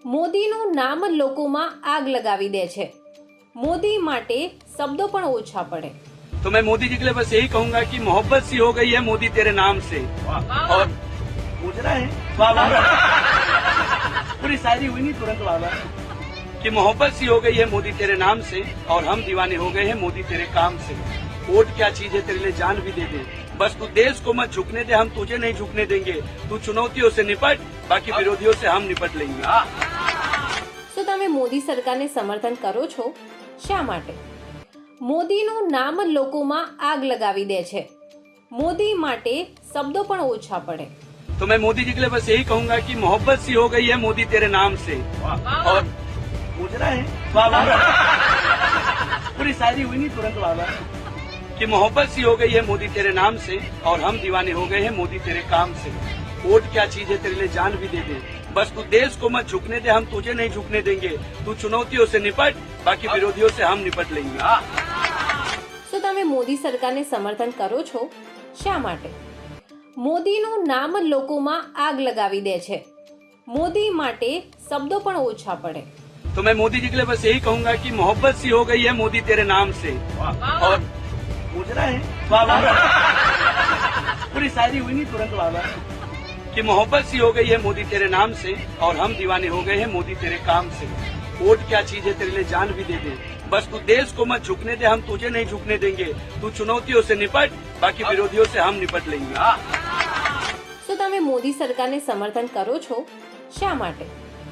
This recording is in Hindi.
મોદીનું નામ લોકોમાં આગ લગાવી દે છે। મોદી માટે શબ્દો પણ ઓછા પડે। तो मैं मोदी जी के लिए बस यही कहूंगा कि मोहब्बत सी हो गई है मोदी तेरे नाम से। और मुजरा है वाह वाह पूरी शायरी हुई नहीं तुरंत वाह वाह कि मोहब्बत सी हो गई है मोदी तेरे नाम से और हम दीवाने हो गए हैं मोदी तेरे काम से। वोट क्या चीज है तेरे लिए जान भी दे दे, बस तू देश को मत झुकने दे, हम तुझे नहीं झुकने देंगे। तू चुनौतियों से निपट, बाकी विरोधियों से हम निपट लेंगे। શું તમે મોદી સરકારને સમર્થન કરો છો? શા માટે? મોદીનું નામ લોકોમાં આગ લગાવી દે છે। મોદી માટે શબ્દો પણ ઓછા પડે। तो मैं मोदी जी के लिए बस यही कहूंगा कि मोहब्बत सी हो गई है मोदी तेरे नाम से। और मुजरा है वाह वाह पूरी शायरी हुई नहीं तुरंत वाह वाह कि मोहब्बत सी हो गई है मोदी तेरे नाम से और हम दीवाने हो गए हैं मोदी तेरे काम से। वोट क्या चीज है तेरे लिए जान भी दे दे, बस तू देश को मत झुकने दे, हम तुझे नहीं झुकने देंगे। तू चुनौतियों से निपट, बाकी विरोधियों से हम निपट लेंगे। શું તમે મોદી સરકારને સમર્થન કરો છો? શા માટે? મોદીનું નામ લોકોમાં આગ લગાવી દે છે। મોદી માટે શબ્દો પણ ઓછા પડે। तो मैं मोदी जी के लिए बस यही कहूंगा कि मोहब्बत सी हो गई है मोदी तेरे नाम से। और मुजरा है वाह वाह पूरी शायरी हुई नहीं तुरंत वाह वाह कि मोहब्बत सी हो गई है मोदी तेरे नाम से और हम दीवाने हो गए हैं मोदी तेरे काम से। वोट क्या चीज है तेरे लिए जान भी दे दे, बस तू देश को मत झुकने दे, हम तुझे नहीं झुकने देंगे। तू चुनौतियों से निपट, बाकी विरोधियों से हम निपट लेंगे। શું તમે મોદી સરકારને સમર્થન કરો છો? શા માટે?